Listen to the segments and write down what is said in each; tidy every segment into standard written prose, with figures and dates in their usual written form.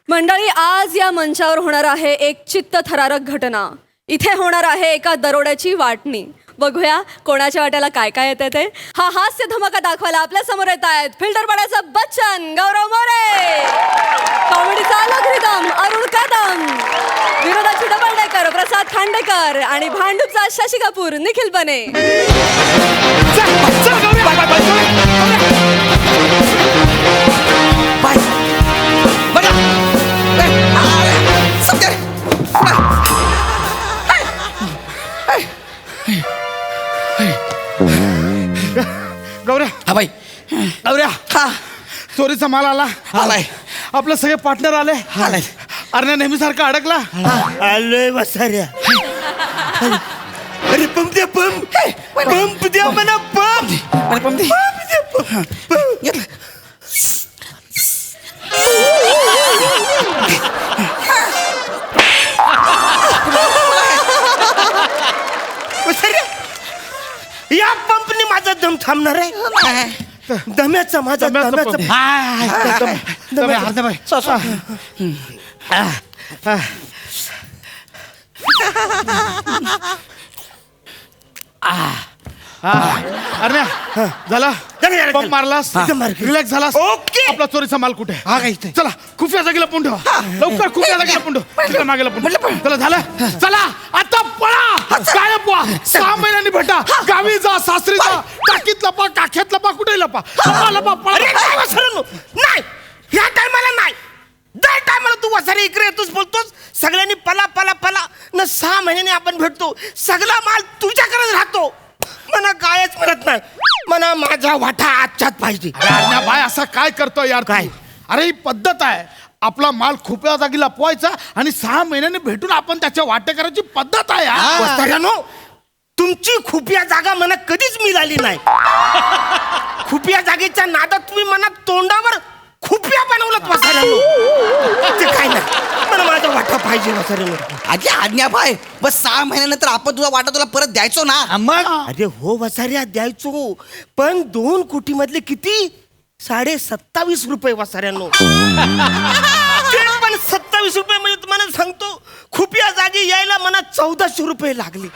मंडळी, आज या मंचावर होणार आहे एक चित्तथरारक घटना. इथे होणार आहे एका दरोड्याची वाटणी. बघूया कोणाच्या वाट्याला काय काय येते ते. हा हास्य धमाका दाखवायला आपल्या समोर येत आहेत फिल्टर पाड्याचा बच्चन गौरव मोरे, कॉमेडीचा अलग रिदम अरुण कदम, विनोदाची डबल डेकर प्रसाद खांडेकर आणि भांडूपचा शशी कपूर निखिल बने. गौऱ्या, हा भाई, गौऱ्या, हा चोरीचा माल आला. आलाय. आपले सगळे पार्टनर आले. आलाय. अरे नेहमीसारखा अडकला. आलोय बसाऱ्या. अरे पंप द्या, पंप पंप द्या म्हणा, पंप मला पण दे. घेतलं. बसाऱ्या. या पंपने माझा दम थांबणार आहे. दम्याचा माझा दम्याचा दम्याचा पंप. अर्धा बाई. अरे झाला झालं. पंप मारलास, एकदम मार. रिलॅक्स झालास. ओके. आपला चोरीचा माल कुठे? हा काय इथे? चला खुफिया जागेला पुंड लवकर, खुफिया जागेला पुंड तिकडे मागेला पुंड. चला झालं, चला आता पळा. काय लपवा? 6 महिन्यांनी भेटा. गावी जा, सासरी जा, टाकीत लपा, काख्यात लपा, कुठे लपा. लपा लपा अरे पळा. काय वसाऱ्यानो, नाही ह्या टायमाला नाही. दर टायमाला तू वसारे इकडे येतोस, बोलतोस सगळ्यांनी पला पला पला न. 6 महिन्याने आपण भेटतो, सगळा माल तुझ्याकडेच राहतो. मना कायच म्हणत नाही, मना माझा वाटा आजच्यात पाहिजे. अरे बाय असा काय करतोय यार तू? काय? अरे ही पद्धत आहे. आपला माल खुप्या जागी लपवायचा आणि 6 महिन्यांनी भेटून आपण त्याच्या वाटेकराची पद्धत आहे यार. वसाऱ्यानो, तुमची खुफिया जागा मला कधीच मिळाली नाही. खुफिया जागेच्या नादात तुम्ही मना तोंडावर खुफिया बनवलं वसाऱ्यानो. ते काय नाही, मला माझा वाटा पाहिजे वसाऱ्यानो. आजी आज्ञा भाई, बस 6 महिन्यानंतर आपण तुझा वाटा तुला परत द्यायचो ना. मग अरे हो वसाऱ्या, द्यायचो. पण 2 कोटी मधले किती? 27.5 रुपये वसाऱ्यानो. ते पण 27 रुपये म्हणजे तुम्हाला सांगतो, खुफिया जागी यायला मला 1400 रुपये लागले.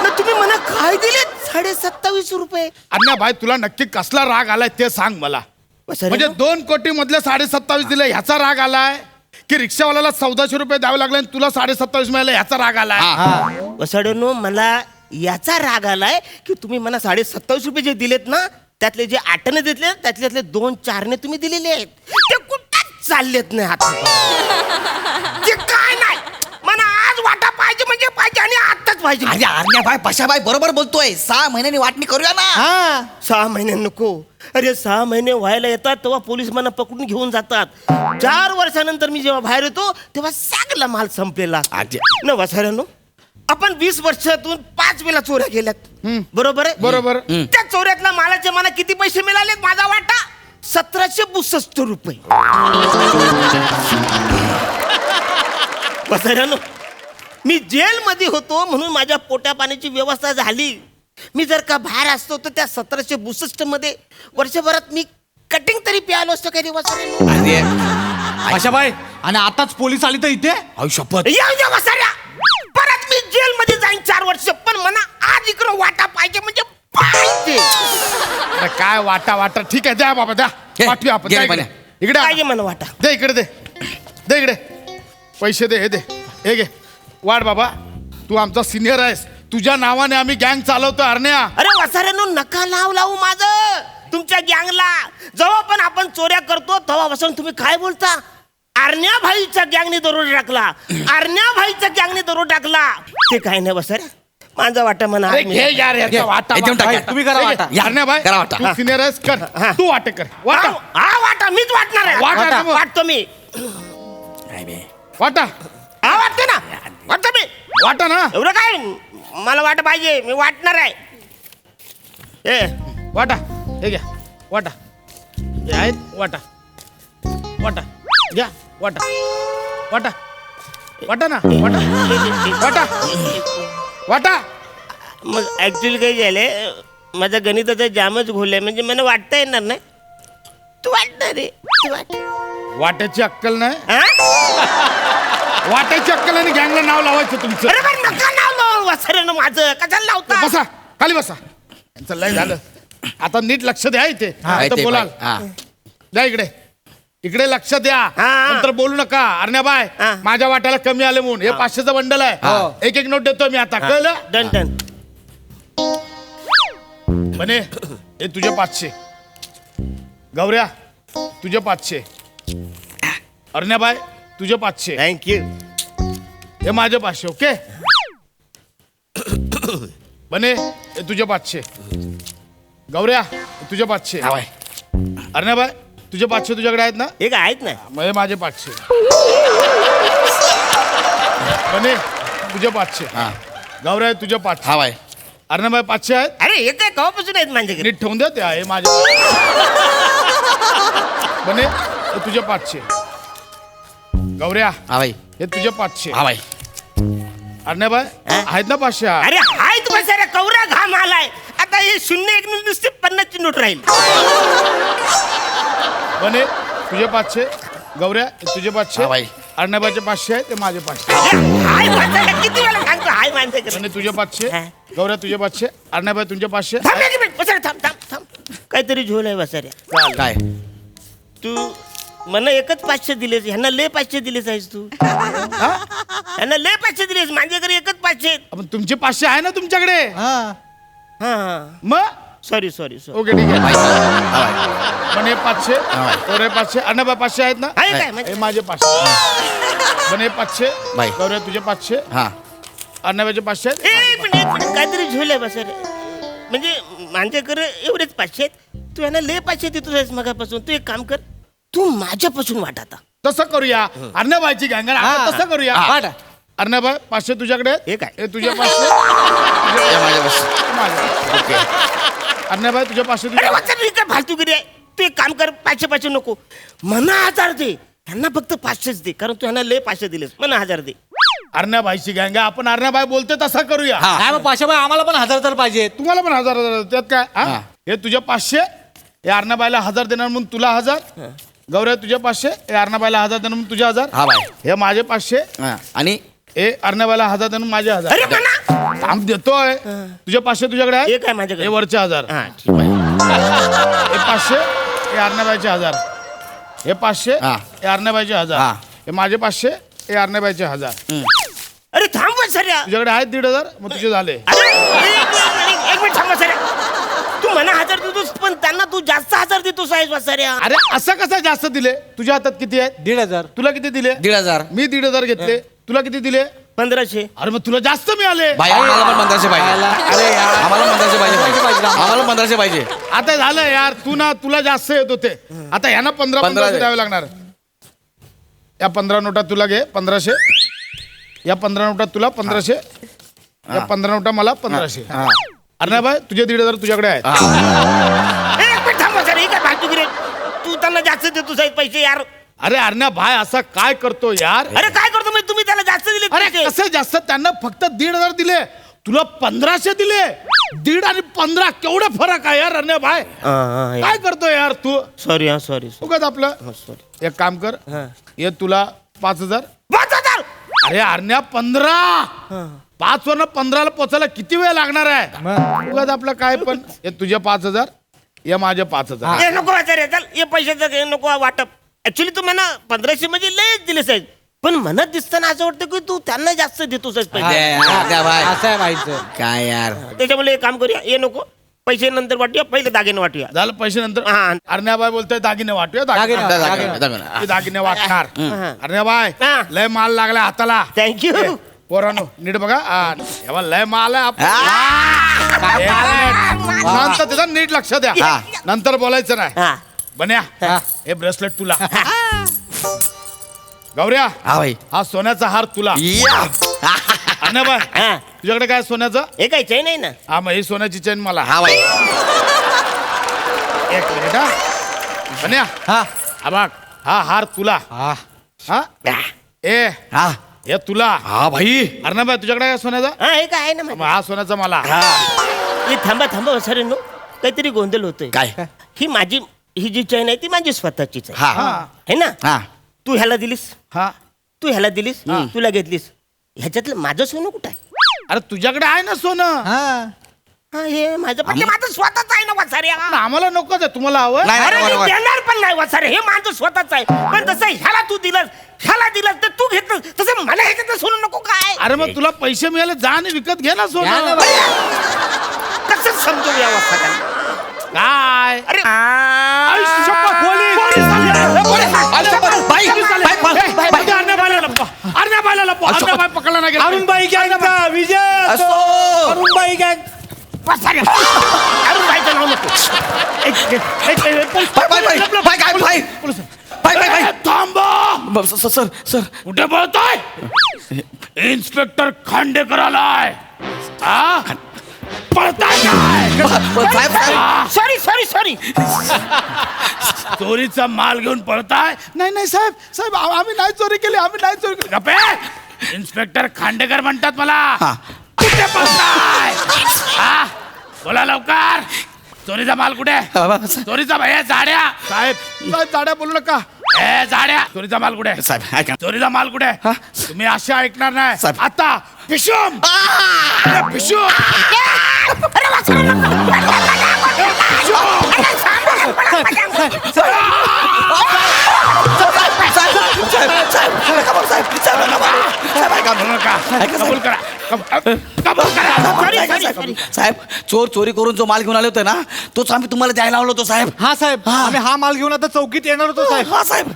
मग तुम्ही मला काय दिले? 27.5 रुपये. अण्णा भाई, तुला नक्की कसला राग आलाय ते सांग मला. म्हणजे वसाऱ्यानो, 2 कोटी मधले 27.5 दिले ह्याचा राग आलाय, की रिक्षावाल्याला 1400 रुपये द्यावे लागले आणि तुला 27.5 मिळाले ह्याचा राग आलाय? वसाड्यानो, मला याचा राग आलाय की तुम्ही मला 27.5 रुपये जे दिलेत ना, त्यातले जे 8ने दिले त्यातले 2-4ने तुम्ही दिलेले आहेत, ते कुठंच चाललेत नाही हात. ते काय नाही, मला आज वाटा पाहिजे म्हणजे पाहिजे आणि आत्ताच पाहिजे. अरे आज्ञा भाई, पशा भाई बरोबर बोलतोय. 6 महिन्यांनी वाटणी करूया ना. 6 महिने नको. अरे 6 महिने व्हायला येतात तेव्हा पोलीस मला पकडून घेऊन जातात. 4 वर्षानंतर मी जेव्हा बाहेर येतो तेव्हा सगळा माल संपलेला न. वसाऱ्यानो, आपण 20 वर्षातून 5 वेळा चोऱ्या केल्यात, बरोबर आहे? बरोबर. त्या चोऱ्यातला मालाचे मला किती पैसे मिळाले? माझा वाटा 1762 रुपये. वसाऱ्यानो, मी जेलमध्ये होतो म्हणून माझ्या पोट्या पाण्याची व्यवस्था झाली. मी जर का बाहेर असतो तर त्या 1762 मध्ये वर्षभरात मी कटिंग तरी प्यायलो असतो काही वसाऱ्यानो. आशाबाई, आणि आताच पोलीस आली तर इथे शपथ. येऊ द्या वसाऱ्या, परत मी जेलमध्ये जाईन 4 वर्ष, पण मला आज इकडं वाटा पाहिजे म्हणजे पाहिजे. अरे काय वाटा वाटा, ठीक आहे, द्या बाबा द्या. हे, पाठवूया आपण. घे द्या रे इकडे. पाण्या. इकडे पाहिजे आण. मला वाटा. दे इकडे, दे दे इकडे. पैसे दे, हे दे, हे घे. वाढ बाबा, तू आमचा सिनियर आहेस, तुझ्या नावाने आम्ही गँग चालवतो. अरण्या, अरे वसाऱ्यानो, नका लावू माझं तुमच्या गँगला. जेव्हा पण आपण चोऱ्या करतो तेव्हा बसून तुम्ही काय बोलता? आरण्या भाईच्या गँगने दरोडा टाकला, आरण्या भाईच्या गँगने दरोडा टाकला. ते काय नाही वसाऱ्या, माझा वाटा म्हणा. अरे घे यार याचा वाटा. एकदम टाक. तुम्ही करा वाटा. अरण्या भाई, करा वाटा. तू सिनियर आहेस, कर. हा. तू वाटे कर. वाटा हा वाटा मीच वाटणार आहे. वाटा. वाटा वाटतो मी. वाटा हा वाटते ना, वाटतो मी. वाटा ना. एवढं काय, मला वाटा पाहिजे, मी वाटणार आहे. ए वाटा, हे घ्या वाटा. हे आहेत वाटा. वाटा घ्या. वाटा वाटा वाटा ना. वाटा वाटा वाटा. मग ऍक्च्युली काय झालंय, माझा गणिताचा जामच घोल आहे. म्हणजे मला वाटता येणार नाही. तू वाटणार रे, तू वाट. वाट्याची अक्कल नाही हा? वाट्याची अक्कल आणि गँगला नाव लावायचं तुमचं. अरे पण नका नाव लावू वसाऱ्यानं माझं कशाला लावता बसा खाली बसा. यांचं लय झालं. आता नीट लक्ष द्या इथे. आहे आता ते बोलाल बाई. हा. द्या इकडे. इकडे लक्ष द्या. हा. नंतर बोलू नका. अरण्याबाय हा. माझ्या वाट्याला कमी आले म्हणून हे 500चं बंडल आहे. एक एक नोट देतो मी आता. कळलं? Done done. म्हणे हे तुझे 500. गौऱ्या तुझे 500. अरण्याबाई तुझे 500. थँक्यू. हे माझे 500. ओके बने हे तुझे 500. गौऱ्या हे तुझे 500. हा बाई. अरण्याबाई तुझे 500 तुझ्याकडे आहेत ना. हे काय आहेत ना. मग हे माझे 500. बने तुझे 500. हा. गौऱ्या हे तुझे 500. हा बाई. अरण्याबाई 500 आहेत. अरे हे काय कवापासून आहेत माझ्याकडे. नीट ठेवून द्या ते आहे माझे. बने हे तुझे 500. गौऱ्या हा बाई. हे तुझे 500. हा बाई. अरण्याबाई आहेत ना 500. अरे हाय तुम्हाला सारा कवरा घाम आलाय. आता हे 0-1 नुसते 50ची नोट राहील. बने तुझे 500. गौऱ्या हे तुझे 500. हा बाई. अरण्याबाईचे 500 आहे ते माझे 500. हाय माणसाला किती वेळा सांगतो हाय माणसाकडे. बने तुझे 500. हा. गौऱ्या तुझे 500. अरण्याबाई तुझे 500. थांब एक मिनिट बसाऱ्या थांब थांब थांब. काहीतरी झोल आहे बसाऱ्या. काय तू मला एकच 500 दिलेस ह्यांना लय 500 दिलेस आहेस तू. ह्यांना लय 500 दिलेस माझ्याकडे एकच 500 आहेत. आपण तुमचे 500 आहे ना तुमच्याकडे. हा मग सॉरी सॉरी सॉरी. ओके ठीक आहे. बाई. हा बाई. बने 500. हा बाई. गौऱ्या 500. अरण्याबाई 500 आहेत ना. आहे काय हे म्हणजे माझे 500. बने 500. बाई. गौऱ्या तुझे 500. हा. अरण्याबाईचे 500 आहेत. एक मिनिट काहीतरी झोल आहे बसाऱ्या. म्हणजे माझ्याकडे एवढेच 500 आहेत. तू ह्यांना लय 500 देतो आहेस मगापासून. तू एक काम कर तू माझ्यापासून वाट आता. तसं करूया. अरण्याबाईची गँग तसं करूया. वाट. अरण्याबाई 500 तुझ्याकडे आहेत. हे काय? हे तुझे 500. या माझ्या बस. माझे. ओके. अरण्याबाई तुझे 500 अरे तुझ्या. वाचा काय फालतूगिरी आहे. तू एक काम कर 500 नको म्हणा 1000 दे. ह्यांना फक्त 500च दे कारण तू ह्यांना लय 500 दिलेस. म्हणा 1000 दे. अरण्याबाईची गँग आपण अरण्याबाई बोलते तसं करूया. हा. काय मग पाशाबाई आम्हाला पण 1000 तर पाहिजे. तुम्हाला पण 1000 त्यात काय हा? हा. हे तुझे 500. हे अरण्याबाईला 1000 देणार म्हणून तुला 1000. गौऱ्या तुझे 500. हे अरण्याबाईला 1000 देणार म्हणून तुझे 1000. हा बाई. हे माझे 500. हा. आणि हे अरण्याबाईला 1000 देणार माझे 1000. अरे म्हणा थांब देतोय. तुझे 500 तुझ्याकडे आहे. हे काय माझ्याकडे. हे वरचे 1000. हा हे 500. हे अरण्याबाईचे 1000. हे 500. हा. हे अरण्याबाईचे 1000. हा. हे माझे 500. हे अरण्याबाईचे 1000. अरे थांब बसाऱ्या. तुझ्याकडे आहेत 1500. मग तुझे झाले. अरे एक मिनिट थांब बसाऱ्या. तू म्हणा 1000 देतोस पण त्यांना तू जास्त 1000 देतोस आहेस बसाऱ्या. अरे असं कसं जास्त दिले. तुझ्या हातात किती आहेत. 1500. तुला किती दिले. 1500. मी 1500 घेतले. तुला किती दिले. 1500. अरे मग तुला जास्त मिळाले. बाई आम्हाला पण 1500 पाहिजे. अरे यार. आम्हाला 1500 पाहिजे. आम्हाला 1500 पाहिजे. आता झालं यार. तुला जास्त येत होते. आता ह्यांना 1500 द्यावे लागणार. या 15 नोटा तुला घे 1500. या 15 नोटा तुला 1500. या 15 नोटा मला 1500. हा. अरण्याबाई तुझे 1500 तुझ्याकडे आहेत. एक मिनिट थांब बसाऱ्या. हे काय फालतूगिरी आहे. तू त्यांना जास्त देतोस आहेस पैसे यार. अरे अरण्याबाई असा काय करतो यार. अरे काय करतो म्हणजे तुम्ही त्याला जास्त दिले अरे पैसे. कसं जास्त. त्यांना फक्त 1500 दिले. तुला 1500 दिले. 1.5 आणि 15 केवढा फरक आहे यार अरण्याबाई. काय करतो यार तू. सॉरी हा सॉरी उगाच आपलं. सॉरी. एक काम कर. हा. हे तुला 5000. 5000. अरे अरण्या 15. 5 वरनं 15ला पोचायला किती वेळ लागणार आहे. उगाच आपलं काय पण. हे तुझे 5000. हे माझे 5000. हे नको वाचारे चल. हे पैशाचं हे नको वाटप. ऍक्च्युली तू म्हणा 1500 म्हणजे लयच दिले साहेब. पण मनात दिसताना असं वाटतं की तू त्यांना जास्त देतोस पैसे. द्या बाई. असं आहे व्हायचं. काय यार. त्याच्यामुळे एक काम करूया. हे नको पैसे नंतर वाटूया. पहिले दागिने वाटूया. झालं पैसे नंतर. हा. अरण्याबाई बोलतोय दागिने वाटूया. दागिने. ते दागिने वाटणार. अरण्याबाई हा. लय माल लागला हाताला. थँक्यू. पोरानो नीट बघा. एवढा लय माल आहे आपला. शांत त्याचा नीट लक्ष द्या. हा. नंतर बोलायचं नाही. हा बन्या हे ब्रेसलेट तुला. गौऱ्या हा बाई. हा सोन्याचा हार तुला. या. अरण्याबाई हा. तुझ्याकडे काय सोन्याचं. हे काय चैन आहे ना. हा मग ही सोन्याची चेन मला. हा बाई. एक मिनिट हा. बन्या हा. हा बघ हा हार तुला. हा. हा ए हा. हे तुला. हा भाई. अरण्याबाई तुझ्याकडे काय सोन्याचा. हा हे काय आहे ना मग हा सोन्याचा मला. हे थांबा थांबा सर नो काहीतरी गोंधळ होतोय. काय? ही माझी ही जी चैन आहे ती माझी स्वतःचीच आहे हा है ना हा तू ह्याला दिलीस हा तू ह्याला दिलीस तुला घेतलीस ह्याच्यातलं माझं सोनं कुठं आहे अरे तुझ्याकडे आहे ना सोनं हा, हे माझं पण ते माझं स्वतःच आहे ना वासाऱ्या पण आम्हाला नकोच आहे तुम्हाला हवं नाही, अरे नाही, मी नाही. देणार पण नाही वासारे हे माझं स्वतःच आहे पण तसं ह्याला तू दिलंस ह्याला दिलंस तर तू घेतलं तसं मला ह्याच्यातलं सोनं नको काय अरे मग तुला पैसे मिळाले जा आणि विकत घे ना सोनं कसं समजू या वासाऱ्याला काय अरे आई, शपथ. पोलीस आले. बाई, अर्ध्या बायला लपवा. अर्ध्या बाय पकडला नाही गेला. अरुणबाई गँगचा विजय असो. अरुणबाई गँग वासाऱ्या अरुण बाईचं नाव नको बाई, बाई, बाई, बाई, काय, बाई? बाई, बाई, बाई. ए, थांबा. सर कुठे पळतोय इन्स्पेक्टर खांडेकर आलाय हा? पळताय काय साहेब साहेब सॉरी सॉरी सॉरी चोरीचा माल घेऊन पळताय नाही नाही साहेब साहेब आम्ही नाही चोरी केली आम्ही नाही चोरी केली गप्पे इन्स्पेक्टर खांडेकर म्हणतात मला हा. कुठे पळताय हा? बोला लवकर चोरीचा माल कुठे चोरीचा भैया जाड्या साहेब जाड्या बोलू नका ए जाड्या चोरीचा माल कुठे साहेब ऐका चोरीचा माल कुठे हा? तुम्ही अशा ऐकणार नाही साहेब. आता पिशूम अरे, पिशूम बोलू नका. कबूल करा कबूल करा साहेब चोरी करून जो माल घेऊन आले होते ना तोच आम्ही तुम्हाला द्यायला लावलो होतो साहेब हा साहेब आम्ही हा माल घेऊन आता चौकीत येणार होतो साहेब हा साहेब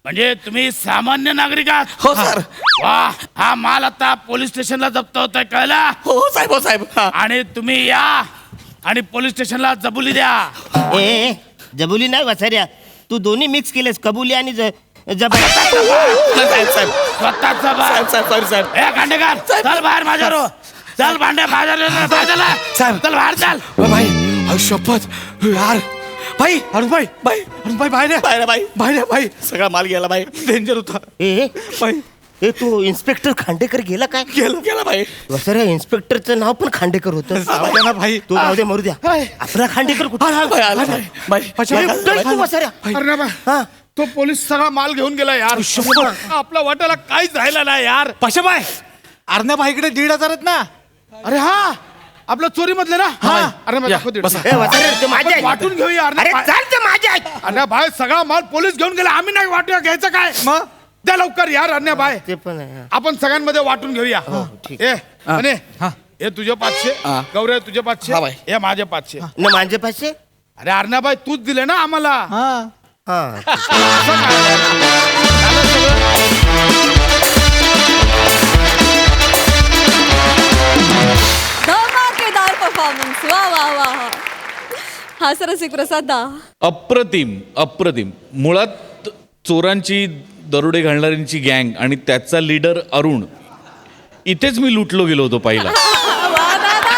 म्हणजे तुम्ही सामान्य नागरिक आहात हो सर वा हा माल आता पोलीस स्टेशनला जप्त होतोय कळला हो साहेब हा. आणि तुम्ही या आणि पोलीस स्टेशनला जबुली द्या ए जबुली नाही वासाऱ्या तू दोन्ही मिक्स केलेस कबुली आणि जबुली साहेब साहेब स्वतःचा साहेब साहेब सॉरी साहेब ए खांडेकर चल बाहेर माझ्या रो चल भांडे बाजार साहेब. चल बाहेर चल बाई अहो, शपथ यार बाई अरुणबाई बाई अरुणबाई बाहेर या. बाई बाई बाहेर या, बाई सगळा माल गेला बाई डेंजर होता ए बाई ए तू इन्स्पेक्टर खांडेकर गेला काय गेला बाई वासाऱ्या इन्स्पेक्टरचं नाव पण खांडेकर होतं जाऊ ना भाई तू जाऊ दे मरू द्या हाय. आपला खांडेकर कुठं बाई आला बाई बाई कुठं तू वासाऱ्या अरे बा हा तो पोलीस सगळा माल घेऊन गेला यार आपला वाट्याला काहीच राहिला नाही यार पशाबाई अर्ण्याबाईकडे 1,500 आहेत ना अरे हा आपलं चोरी मधले ना हा. अरे मग या, दाखव दीड. बसा. ए वासाऱ्या ते माझे आपण वाटून घेऊया अरे अरे चाल ते माझे आहेत. अरे भाई सगळा माल पोलीस घेऊन गेला आम्ही नाही वाटूया घ्यायचं काय मग द्या लवकर यार अन्या भाई ते पण आहे आपण सगळ्यांमध्ये वाटून घेऊया ठीक. ए अने हा. हे तुझे 500 हा. गौरे तुझे 500 हा, बाई. हे माझे 500 न माझे पाचशे अरे अर्णाबाई तूच दिले ना आम्हाला हा हा असं काय? झालं सगळं? धमाकेदार परफॉर्मन्स वा वा वा हा सर रसिक प्रसाद दा अप्रतिम अप्रतिम मुळात चोरांची दरोडे घालणाऱ्यांची गँग आणि त्याचा लीडर अरुण इथेच मी लुटलो गेलो होतो पहिला वा दादा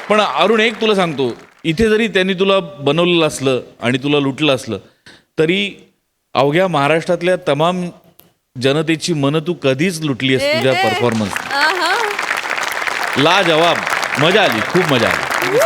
पण अरुण एक तुला सांगतो इथे जरी त्यांनी तुला बनवलेलं असलं आणि तुला लुटलं असलं तरी अवघ्या महाराष्ट्रातल्या तमाम जनतेची मनं तू कधीच लुटली आहेस तुझ्या परफॉर्मन्स आहा. ला जवाब मजा आली खूप मजा आली